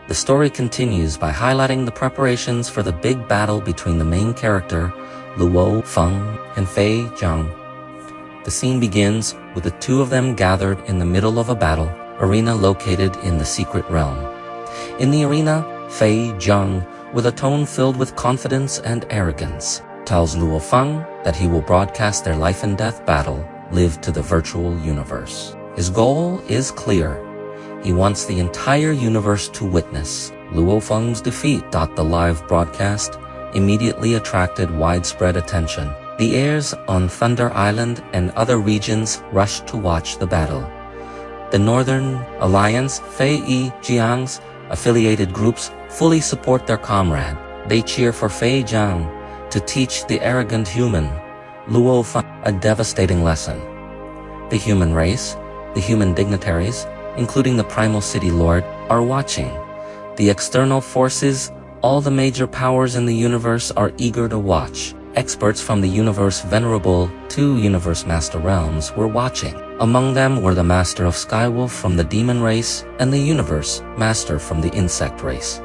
The story continues by highlighting the preparations for the big battle between the main character, Luo Feng and Fei Zhang. The scene begins with the two of them gathered in the middle of a battle arena located in the secret realm. In the arena, Fei Zhang, with a tone filled with confidence and arrogance, tells Luo Feng that he will broadcast their life and death battle live to the virtual universe. His goal is clear. He wants the entire universe to witness Luo Feng's defeat. The live broadcast immediately attracted widespread attention. The heirs on Thunder Island and other regions rushed to watch the battle. The Northern Alliance, Fei Jiang's affiliated groups fully support their comrade. They cheer for Fei Zhang to teach the arrogant human, Luo Feng, a devastating lesson. The human race, the human dignitaries, including the Primal City Lord, are watching. The external forces, all the major powers in the universe are eager to watch. Experts from the universe venerable two universe master realms were watching. Among them were the master of Skywolf from the demon race and the universe master from the insect race.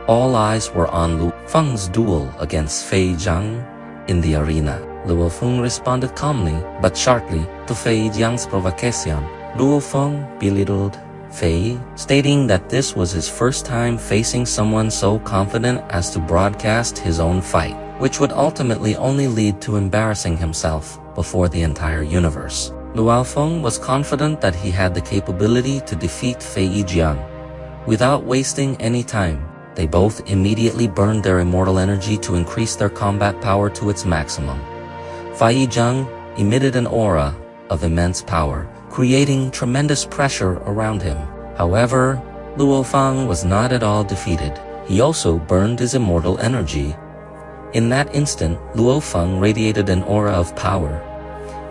All eyes were on Luo Feng's duel against Fei Zhang in the arena. Luo Feng responded calmly but sharply to Fei Zhang's provocation. Luo Feng belittled Fei, stating that this was his first time facing someone so confident as to broadcast his own fight, which would ultimately only lead to embarrassing himself before the entire universe. Luo Feng was confident that he had the capability to defeat Fei Zhang. Without wasting any time, they both immediately burned their immortal energy to increase their combat power to its maximum. Fei Zhang emitted an aura of immense power, creating tremendous pressure around him. However, Luo Feng was not at all defeated. He also burned his immortal energy. In that instant, Luo Feng radiated an aura of power,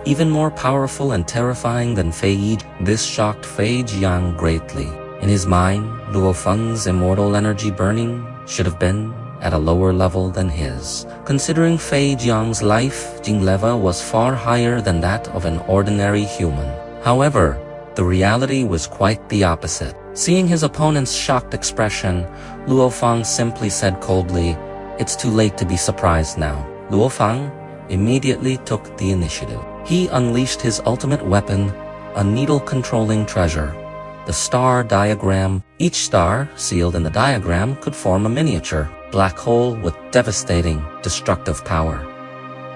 even more powerful and terrifying than Fei Yi. This shocked Fei Jiang greatly. In his mind, Luo Feng's immortal energy burning should have been at a lower level than his. Considering Fei Jiang's life level was far higher than that of an ordinary human. However, the reality was quite the opposite. Seeing his opponent's shocked expression, Luo Feng simply said coldly, "It's too late to be surprised now." Luo Feng immediately took the initiative. He unleashed his ultimate weapon, a needle-controlling treasure, the star diagram. Each star sealed in the diagram could form a miniature black hole with devastating, destructive power.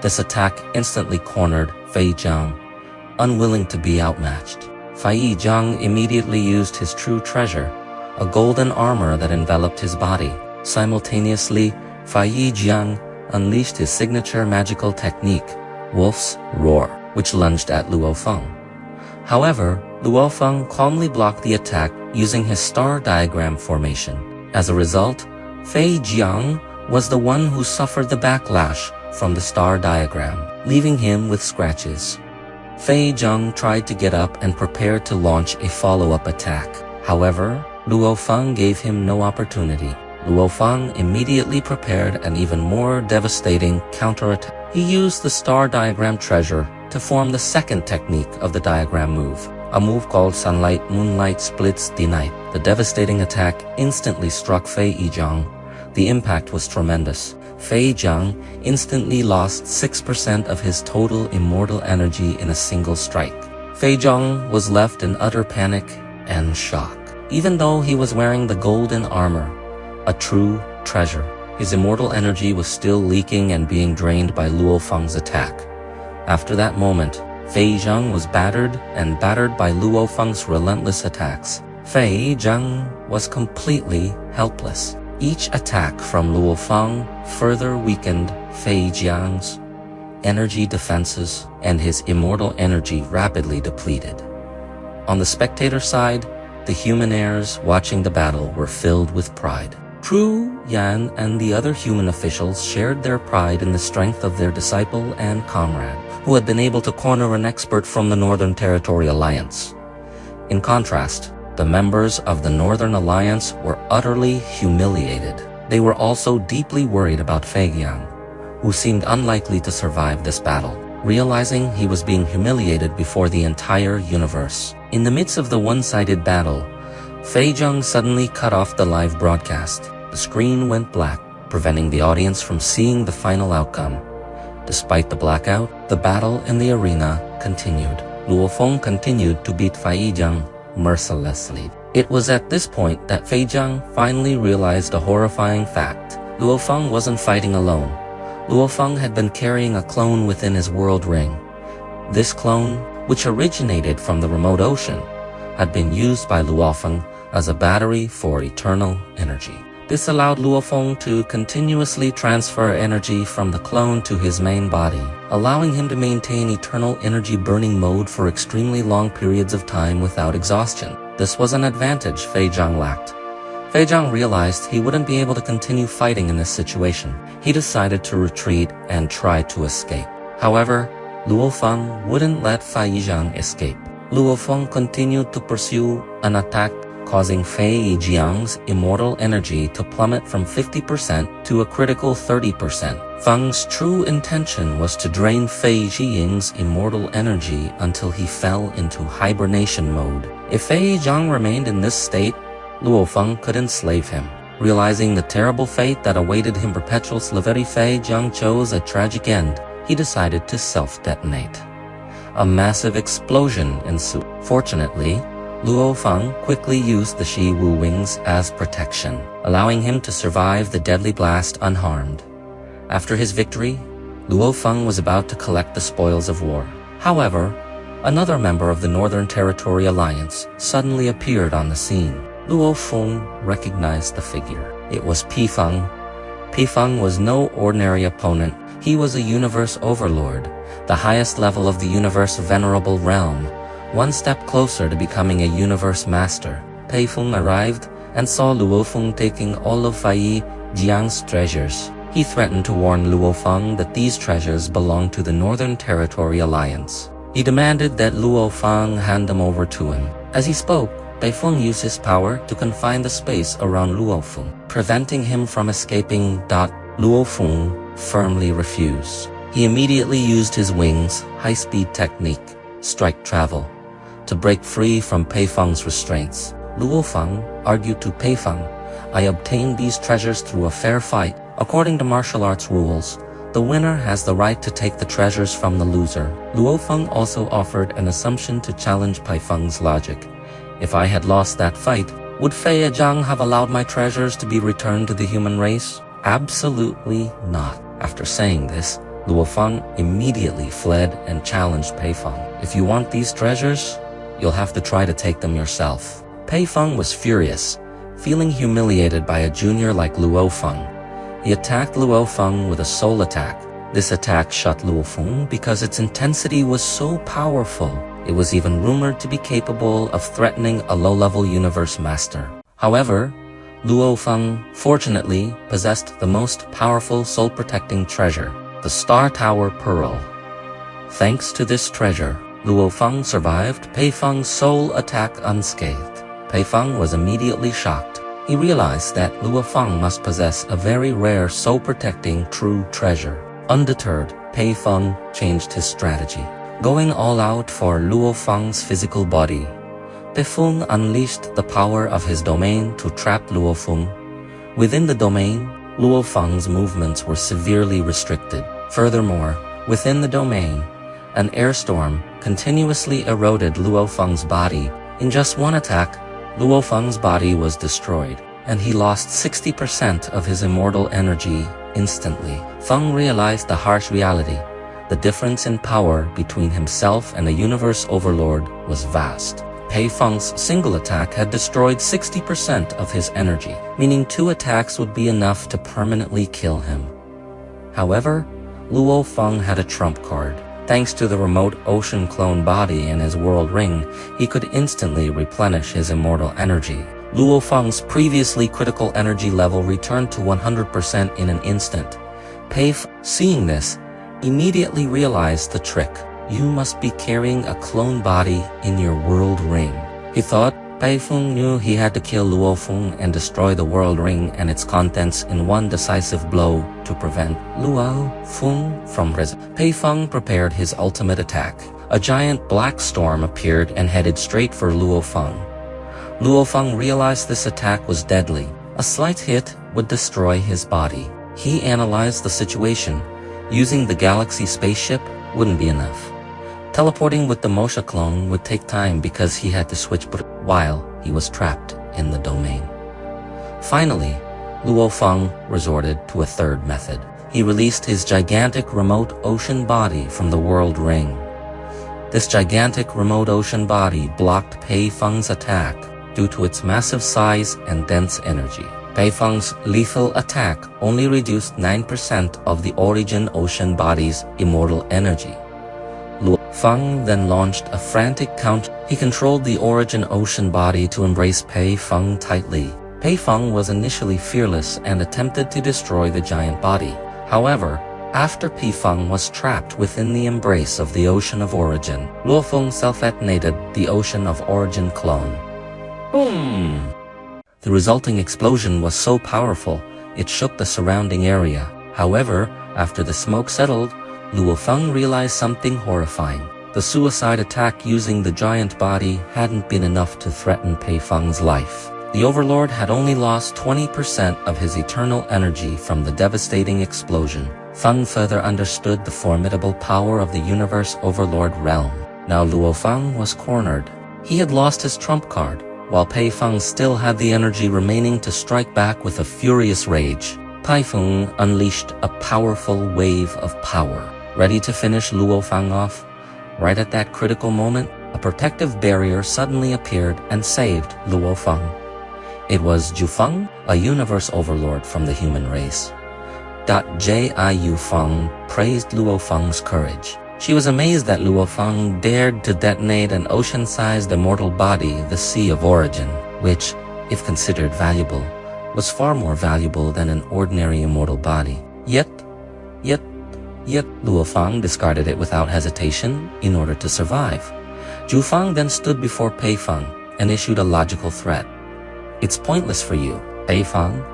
This attack instantly cornered Fei Zhang, unwilling to be outmatched. Fei Zhang immediately used his true treasure, a golden armor that enveloped his body. Simultaneously, Fei Zhang unleashed his signature magical technique, Wolf's Roar, which lunged at Luo Feng. However, Luo Feng calmly blocked the attack using his star diagram formation. As a result, Fei Zhang was the one who suffered the backlash from the star diagram, leaving him with scratches. Fei Zhang tried to get up and prepared to launch a follow-up attack. However, Luo Feng gave him no opportunity. Luo Feng immediately prepared an even more devastating counterattack. He used the star diagram treasure to form the second technique of the diagram move, a move called Sunlight Moonlight Splits the Night. The devastating attack instantly struck Fei Zhang. The impact was tremendous. Fei Zhang instantly lost 6% of his total immortal energy in a single strike. Fei Zhang was left in utter panic and shock. Even though he was wearing the golden armor, a true treasure, his immortal energy was still leaking and being drained by Luo Feng's attack. After that moment, Fei Zhang was battered by Luo Feng's relentless attacks. Fei Zhang was completely helpless. Each attack from Luo Feng further weakened Fei Jiang's energy defenses, and his immortal energy rapidly depleted. On the spectator side, the human heirs watching the battle were filled with pride. Tru Yan and the other human officials shared their pride in the strength of their disciple and comrade, who had been able to corner an expert from the Northern Territory Alliance. In contrast, the members of the Northern Alliance were utterly humiliated. They were also deeply worried about Fei Yang, who seemed unlikely to survive this battle, realizing he was being humiliated before the entire universe. In the midst of the one-sided battle, Fei Zhang suddenly cut off the live broadcast. The screen went black, preventing the audience from seeing the final outcome. Despite the blackout, the battle in the arena continued. Luo Feng continued to beat Fei Zhang mercilessly. It was at this point that Fei Zhang finally realized a horrifying fact. Luo Feng wasn't fighting alone. Luo Feng had been carrying a clone within his world ring. This clone, which originated from the remote ocean, had been used by Luo Feng as a battery for eternal energy. This allowed Luo Feng to continuously transfer energy from the clone to his main body, allowing him to maintain eternal energy burning mode for extremely long periods of time without exhaustion. This was an advantage Fei Zhang lacked. Fei Zhang realized he wouldn't be able to continue fighting in this situation. He decided to retreat and try to escape. However, Luo Feng wouldn't let Fei Zhang escape. Luo Feng continued to pursue an attack, causing Fei Zhang's immortal energy to plummet from 50% to a critical 30%. Feng's true intention was to drain Fei Zhang's immortal energy until he fell into hibernation mode. If Fei Zhang remained in this state, Luo Feng could enslave him. Realizing the terrible fate that awaited him, perpetual slavery, Fei Zhang chose a tragic end. He decided to self-detonate. A massive explosion ensued. Fortunately, Luo Feng quickly used the Shi Wu wings as protection, allowing him to survive the deadly blast unharmed. After his victory, Luo Feng was about to collect the spoils of war. However, another member of the Northern Territory Alliance suddenly appeared on the scene. Luo Feng recognized the figure. It was Pi Feng. Pi Feng was no ordinary opponent. He was a universe overlord, the highest level of the universe venerable realm, one step closer to becoming a universe master. Pi Feng arrived and saw Luo Feng taking all of Fei Zhang's treasures. He threatened to warn Luo Feng that these treasures belonged to the Northern Territory Alliance. He demanded that Luo Feng hand them over to him. As he spoke, Pi Feng used his power to confine the space around Luo Feng, preventing him from escaping. Luo Feng firmly refused. He immediately used his wings, high-speed technique, strike travel, to break free from Pi Feng's restraints. Luo Feng argued to Pi Feng, "I obtained these treasures through a fair fight. According to martial arts rules, the winner has the right to take the treasures from the loser." Luo Feng also offered an assumption to challenge Pi Feng's logic. "If I had lost that fight, would Fei Zhang have allowed my treasures to be returned to the human race? Absolutely not." After saying this, Luo Feng immediately fled and challenged Pi Feng. "If you want these treasures, you'll have to try to take them yourself." Pi Feng was furious, feeling humiliated by a junior like Luo Feng. He attacked Luo Feng with a soul attack. This attack shut Luo Feng because its intensity was so powerful. It was even rumored to be capable of threatening a low-level universe master. However, Luo Feng fortunately possessed the most powerful soul-protecting treasure, the Star Tower Pearl. Thanks to this treasure, Luo Feng survived Pi Feng's soul attack unscathed. Pi Feng was immediately shocked. He realized that Luo Feng must possess a very rare soul-protecting true treasure. Undeterred, Pi Feng changed his strategy. Going all out for Luo Feng's physical body, Pi Feng unleashed the power of his domain to trap Luo Feng. Within the domain, Luo Feng's movements were severely restricted. Furthermore, within the domain, an airstorm continuously eroded Luo Feng's body. In just one attack, Luo Feng's body was destroyed, and he lost 60% of his immortal energy instantly. Feng realized the harsh reality. The difference in power between himself and a universe overlord was vast. Pi Feng's single attack had destroyed 60% of his energy, meaning 2 attacks would be enough to permanently kill him. However, Luo Feng had a trump card. Thanks to the remote ocean clone body in his world ring, he could instantly replenish his immortal energy. Luo Feng's previously critical energy level returned to 100% in an instant. Pi Feng, seeing this, immediately realized the trick. "You must be carrying a clone body in your world ring." He thought Pi Feng knew he had to kill Luo Feng and destroy the world ring and its contents in one decisive blow to prevent Luo Feng from rising. Pi Feng prepared his ultimate attack. A giant black storm appeared and headed straight for Luo Feng. Luo Feng realized this attack was deadly. A slight hit would destroy his body. He analyzed the situation. Using the galaxy spaceship wouldn't be enough. Teleporting with the Mosha clone would take time because he had to switch while he was trapped in the domain. Finally, Luo Feng resorted to a third method. He released his gigantic remote ocean body from the world ring. This gigantic remote ocean body blocked Pei Feng's attack due to its massive size and dense energy. Pei Feng's lethal attack only reduced 9% of the origin ocean body's immortal energy. Luo Feng then launched a frantic counter. He controlled the origin ocean body to embrace Pei Feng tightly. Pei Feng was initially fearless and attempted to destroy the giant body. However, after Pei Feng was trapped within the embrace of the Ocean of Origin, Luo Feng self-detonated the Ocean of Origin clone. Boom! The resulting explosion was so powerful, it shook the surrounding area. However, after the smoke settled, Luo Feng realized something horrifying. The suicide attack using the giant body hadn't been enough to threaten Pei Feng's life. The Overlord had only lost 20% of his eternal energy from the devastating explosion. Feng further understood the formidable power of the Universe Overlord realm. Now Luo Feng was cornered. He had lost his trump card, while Pei Feng still had the energy remaining to strike back with a furious rage. Pei Feng unleashed a powerful wave of power, ready to finish Luo Feng off. Right at that critical moment, a protective barrier suddenly appeared and saved Luo Feng. It was Zhu Feng, a universe overlord from the human race. Jiu Feng praised Luo Feng's courage. She was amazed that Luo Feng dared to detonate an ocean-sized immortal body, the Sea of Origin, which, if considered valuable, was far more valuable than an ordinary immortal body. Yet, Luo Feng discarded it without hesitation in order to survive. Zhu Feng then stood before Pei Feng and issued a logical threat. It's pointless for you, Pei Feng.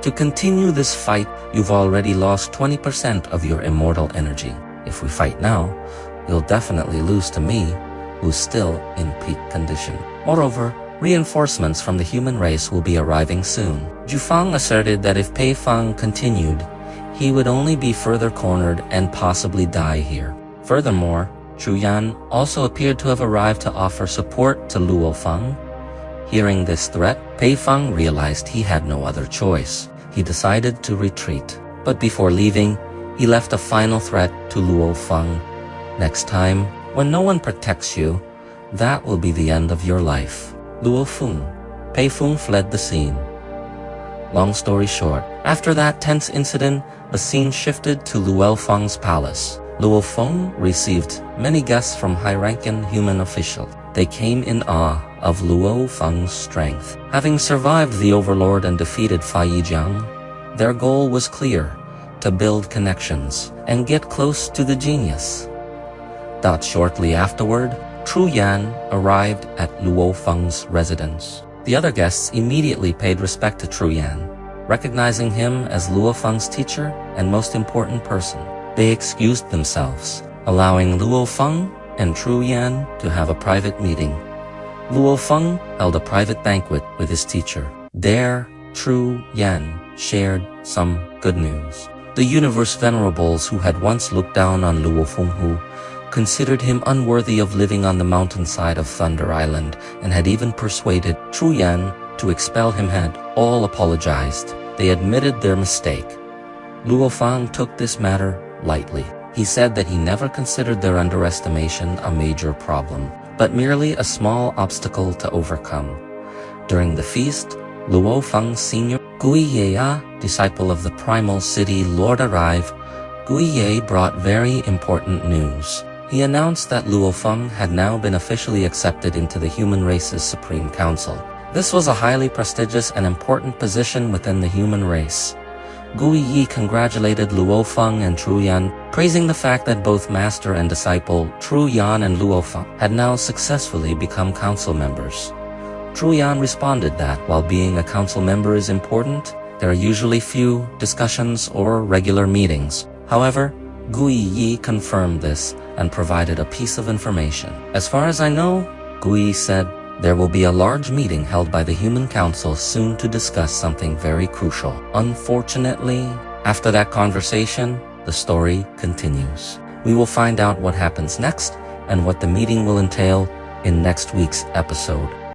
To continue this fight, you've already lost 20% of your immortal energy. If we fight now, you'll definitely lose to me, who's still in peak condition. Moreover, reinforcements from the human race will be arriving soon. Zhu Feng asserted that if Pei Feng continued, he would only be further cornered and possibly die here. Furthermore, Chu Yan also appeared to have arrived to offer support to Luo Feng. Hearing this threat, Pei Feng realized he had no other choice. He decided to retreat. But before leaving, he left a final threat to Luo Feng. Next time, when no one protects you, that will be the end of your life. Luo Feng. Pei Feng fled the scene. Long story short, after that tense incident, the scene shifted to Luo Feng's palace. Luo Feng received many guests from high-ranking human officials. They came in awe of Luo Feng's strength. Having survived the Overlord and defeated FIGO, their goal was clear: to build connections and get close to the genius. Shortly afterward, Chu Yan arrived at Luo Feng's residence. The other guests immediately paid respect to Chu Yan, recognizing him as Luo Feng's teacher and most important person. They excused themselves, allowing Luo Feng and Chu Yan to have a private meeting. Luo Feng held a private banquet with his teacher. There, Chu Yan shared some good news. The Universe Venerables who had once looked down on Luo Feng considered him unworthy of living on the mountainside of Thunder Island and had even persuaded Chu Yan to expel him had all apologized. They admitted their mistake. Luo Feng took this matter lightly. He said that he never considered their underestimation a major problem, but merely a small obstacle to overcome. During the feast, Luo Feng's senior Guiye, disciple of the Primal City Lord, arrived. Guiye brought very important news. He announced that Luo Feng had now been officially accepted into the human race's Supreme Council. This was a highly prestigious and important position within the human race. Guiye congratulated Luo Feng and Chu Yan, praising the fact that both master and disciple, Chu Yan and Luo Feng, had now successfully become council members. Chu Yan responded that while being a council member is important, there are usually few discussions or regular meetings. However, Guiye confirmed this and provided a piece of information. As far as I know, Guiye said, There will be a large meeting held by the Human Council soon to discuss something very crucial. Unfortunately, after that conversation, the story continues. We will find out what happens next and what the meeting will entail in next week's episode.